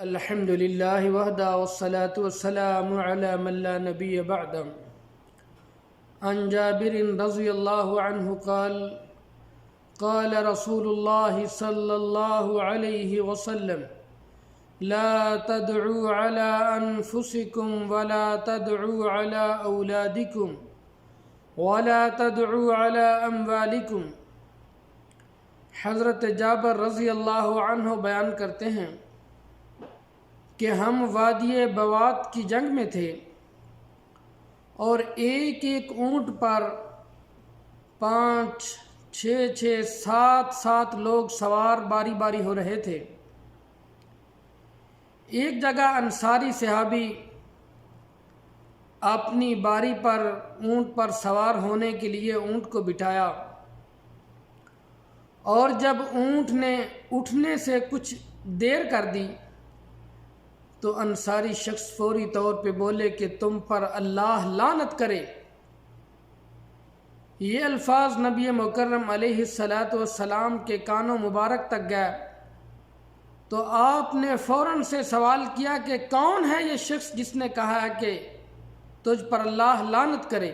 الحمد لله وحده والصلاة والسلام على من لا نبي بعده. عن جابر رضي الله عنه قال قال رسول الله صلى الله عليه وسلم: لا تدعوا على أنفسكم ولا تدعوا على أولادكم ولا تدعوا على أموالكم. حضرت جابر رضی اللہ عنہ بیان کرتے ہیں کہ ہم وادی بوات کی جنگ میں تھے اور ایک ایک اونٹ پر 5 6 7 لوگ سوار باری باری ہو رہے تھے. ایک جگہ انصاری صحابی اپنی باری پر اونٹ پر سوار ہونے کے لیے اونٹ کو بٹھایا اور جب اونٹ نے اٹھنے سے کچھ دیر کر دی تو انصاری شخص فوری طور پہ بولے کہ تم پر اللہ لعنت کرے. یہ الفاظ نبی مکرم علیہ الصلاۃ والسلام کے کانوں مبارک تک گئے تو آپ نے فوراً سے سوال کیا کہ کون ہے یہ شخص جس نے کہا ہے کہ تجھ پر اللہ لعنت کرے؟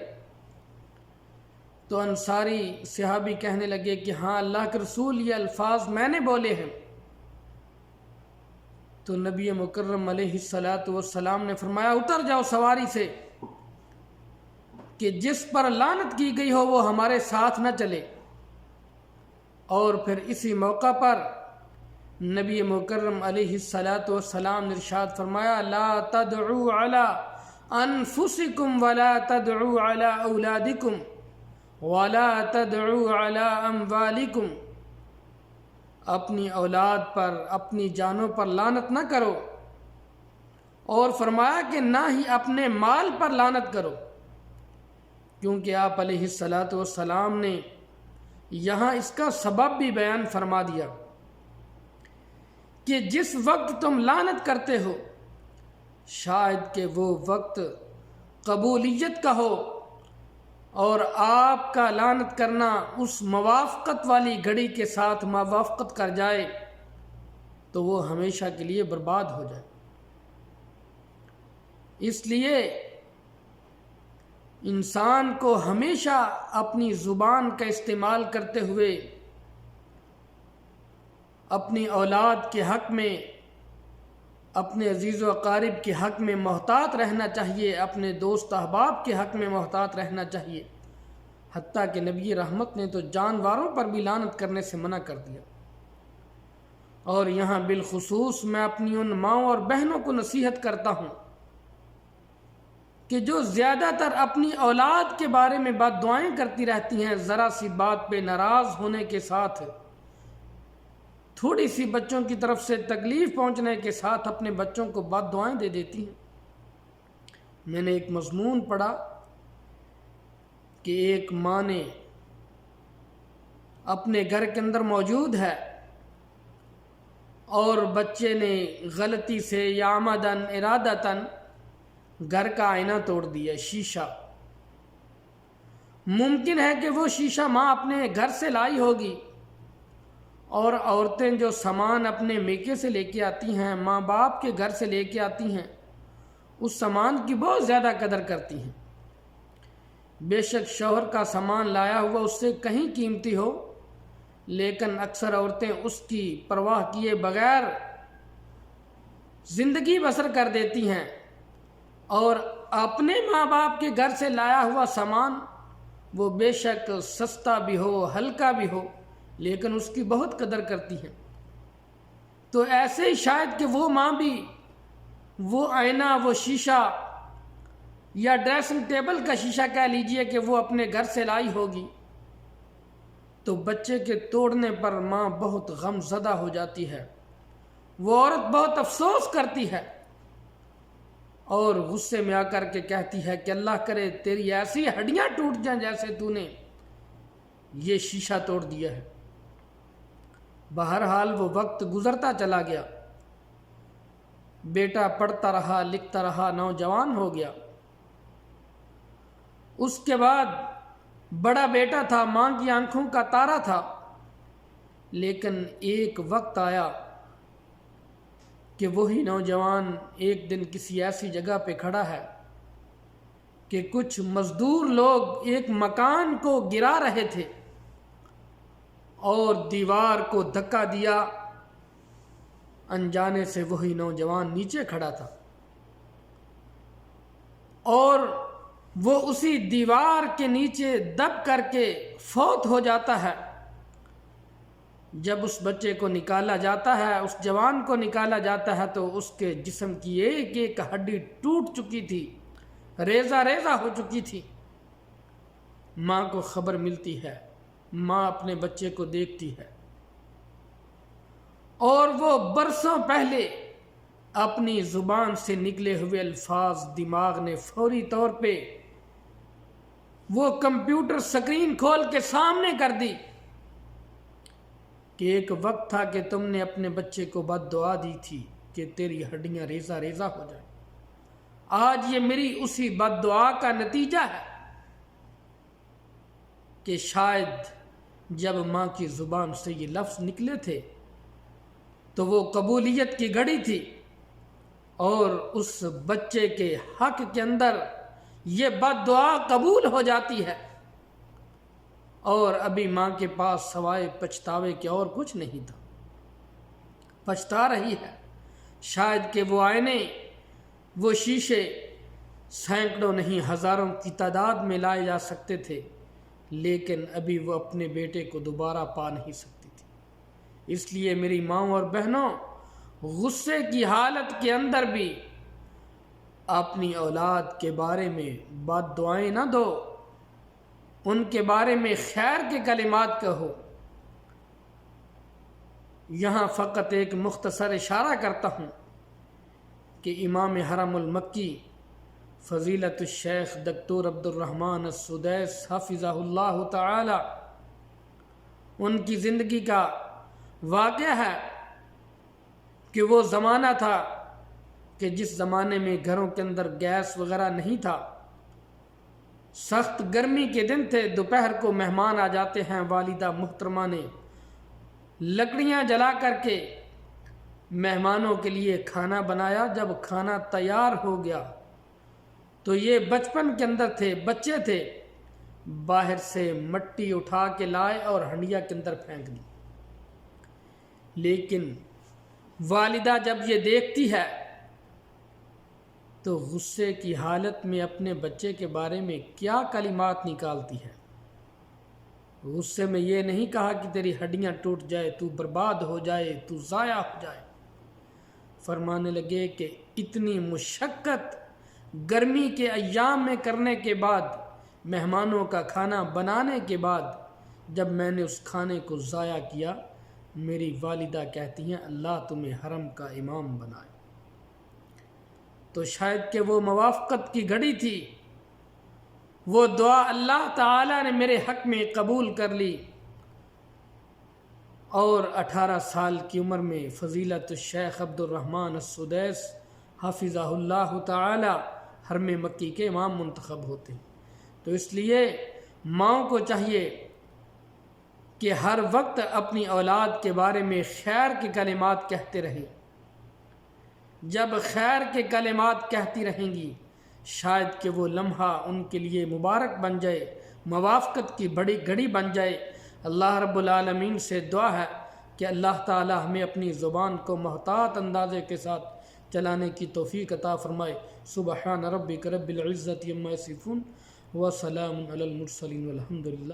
تو انصاری صحابی کہنے لگے کہ ہاں اللہ کے رسول، یہ الفاظ میں نے بولے ہیں. تو نبی مکرم علیہ الصلاۃ والسلام نے فرمایا اتر جاؤ سواری سے کہ جس پر لعنت کی گئی ہو وہ ہمارے ساتھ نہ چلے. اور پھر اسی موقع پر نبی مکرم علیہ الصلاۃ والسلام نے ارشاد فرمایا لا تدعوا علی انفسکم ولا تدعوا علی اولادکم ولا تدعوا علی اموالکم. اپنی اولاد پر، اپنی جانوں پر لعنت نہ کرو، اور فرمایا کہ نہ ہی اپنے مال پر لعنت کرو، کیونکہ آپ علیہ الصلاۃ والسلام نے یہاں اس کا سبب بھی بیان فرما دیا کہ جس وقت تم لعنت کرتے ہو شاید کہ وہ وقت قبولیت کا ہو اور آپ کا لعنت کرنا اس موافقت والی گھڑی کے ساتھ موافقت کر جائے تو وہ ہمیشہ کے لیے برباد ہو جائے. اس لیے انسان کو ہمیشہ اپنی زبان کا استعمال کرتے ہوئے اپنی اولاد کے حق میں، اپنے عزیز و اقارب کے حق میں محتاط رہنا چاہیے، اپنے دوست احباب کے حق میں محتاط رہنا چاہیے. حتیٰ کہ نبی رحمت نے تو جانوروں پر بھی لعنت کرنے سے منع کر دیا. اور یہاں بالخصوص میں اپنی ان ماؤں اور بہنوں کو نصیحت کرتا ہوں کہ جو زیادہ تر اپنی اولاد کے بارے میں بد دعائیں کرتی رہتی ہیں، ذرا سی بات پہ ناراض ہونے کے ساتھ، تھوڑی سی بچوں کی طرف سے تکلیف پہنچنے کے ساتھ اپنے بچوں کو بد دعائیں دے دیتی ہیں. میں نے ایک مضمون پڑھا کہ ایک ماں نے اپنے گھر کے اندر موجود ہے اور بچے نے غلطی سے یا عمدن ارادتاً گھر کا آئینہ توڑ دیا، شیشہ. ممکن ہے کہ وہ شیشہ ماں اپنے گھر سے لائی ہوگی، اور عورتیں جو سامان اپنے میکے سے لے کے آتی ہیں، ماں باپ کے گھر سے لے کے آتی ہیں، اس سامان کی بہت زیادہ قدر کرتی ہیں. بے شک شوہر کا سامان لایا ہوا اس سے کہیں قیمتی ہو، لیکن اکثر عورتیں اس کی پرواہ کیے بغیر زندگی بسر کر دیتی ہیں، اور اپنے ماں باپ کے گھر سے لایا ہوا سامان وہ بے شک سستا بھی ہو، ہلکا بھی ہو، لیکن اس کی بہت قدر کرتی ہیں. تو ایسے ہی شاید کہ وہ ماں بھی وہ آئینہ، وہ شیشہ یا ڈریسنگ ٹیبل کا شیشہ کہہ لیجئے کہ وہ اپنے گھر سے لائی ہوگی، تو بچے کے توڑنے پر ماں بہت غم زدہ ہو جاتی ہے. وہ عورت بہت افسوس کرتی ہے اور غصے میں آ کر کے کہتی ہے کہ اللہ کرے تیری ایسی ہڈیاں ٹوٹ جائیں جیسے تو نے یہ شیشہ توڑ دیا ہے. بہرحال وہ وقت گزرتا چلا گیا، بیٹا پڑھتا رہا، لکھتا رہا، نوجوان ہو گیا. اس کے بعد بڑا بیٹا تھا، ماں کی آنکھوں کا تارا تھا، لیکن ایک وقت آیا کہ وہی نوجوان ایک دن کسی ایسی جگہ پہ کھڑا ہے کہ کچھ مزدور لوگ ایک مکان کو گرا رہے تھے اور دیوار کو دھکا دیا، انجانے سے وہی نوجوان نیچے کھڑا تھا اور وہ اسی دیوار کے نیچے دب کر کے فوت ہو جاتا ہے۔ جب اس بچے کو نکالا جاتا ہے، اس جوان کو نکالا جاتا ہے، تو اس کے جسم کی ایک ایک ہڈی ٹوٹ چکی تھی، ریزہ ریزہ ہو چکی تھی۔ ماں کو خبر ملتی ہے، ماں اپنے بچے کو دیکھتی ہے اور وہ برسوں پہلے اپنی زبان سے نکلے ہوئے الفاظ دماغ نے فوری طور پہ وہ کمپیوٹر سکرین کھول کے سامنے کر دی کہ ایک وقت تھا کہ تم نے اپنے بچے کو بد دعا دی تھی کہ تیری ہڈیاں ریزہ ریزہ ہو جائیں۔ آج یہ میری اسی بد دعا کا نتیجہ ہے کہ شاید جب ماں کی زبان سے یہ لفظ نکلے تھے تو وہ قبولیت کی گھڑی تھی اور اس بچے کے حق کے اندر یہ بد دعا قبول ہو جاتی ہے، اور ابھی ماں کے پاس سوائے پچھتاوے کے اور کچھ نہیں تھا۔ پچھتا رہی ہے، شاید کہ وہ آئینے، وہ شیشے سینکڑوں نہیں ہزاروں کی تعداد میں لائے جا سکتے تھے، لیکن ابھی وہ اپنے بیٹے کو دوبارہ پا نہیں سکتی تھی۔ اس لیے میری ماں اور بہنوں، غصے کی حالت کے اندر بھی اپنی اولاد کے بارے میں بد دعائیں نہ دو، ان کے بارے میں خیر کے کلمات کہو۔ یہاں فقط ایک مختصر اشارہ کرتا ہوں کہ امام حرم المکی فضیلت الشیخ دکتور عبد الرحمن السدیس حفظہ اللہ تعالی، ان کی زندگی کا واقعہ ہے کہ وہ زمانہ تھا کہ جس زمانے میں گھروں کے اندر گیس وغیرہ نہیں تھا، سخت گرمی کے دن تھے، دوپہر کو مہمان آ جاتے ہیں، والدہ محترمہ نے لکڑیاں جلا کر کے مہمانوں کے لیے کھانا بنایا۔ جب کھانا تیار ہو گیا تو یہ بچپن کے اندر تھے، بچے تھے، باہر سے مٹی اٹھا کے لائے اور ہنڈیا کے اندر پھینک دی۔ لیکن والدہ جب یہ دیکھتی ہے تو غصے کی حالت میں اپنے بچے کے بارے میں کیا کلمات نکالتی ہے۔ غصے میں یہ نہیں کہا کہ تیری ہڈیاں ٹوٹ جائے، تو برباد ہو جائے، تو ضائع ہو جائے۔ فرمانے لگے کہ اتنی مشقت گرمی کے ایام میں کرنے کے بعد، مہمانوں کا کھانا بنانے کے بعد، جب میں نے اس کھانے کو ضائع کیا، میری والدہ کہتی ہیں اللہ تمہیں حرم کا امام بنائے۔ تو شاید کہ وہ موافقت کی گھڑی تھی، وہ دعا اللہ تعالیٰ نے میرے حق میں قبول کر لی، اور 18 سال کی عمر میں فضیلت الشیخ عبد الرحمن السدیس حفظہ اللہ تعالی حرم مکی کے امام منتخب ہوتے ہیں۔ تو اس لیے ماؤں کو چاہیے کہ ہر وقت اپنی اولاد کے بارے میں خیر کے کلمات کہتے رہیں۔ جب خیر کے کلمات کہتی رہیں گی، شاید کہ وہ لمحہ ان کے لیے مبارک بن جائے، موافقت کی بڑی گھڑی بن جائے۔ اللہ رب العالمین سے دعا ہے کہ اللہ تعالی ہمیں اپنی زبان کو محتاط اندازے کے ساتھ چلانے کی توفیق عطا فرمائے۔ سبحان ربک رب العزت عما یصفون وسلام علی المرسلین والحمد للہ۔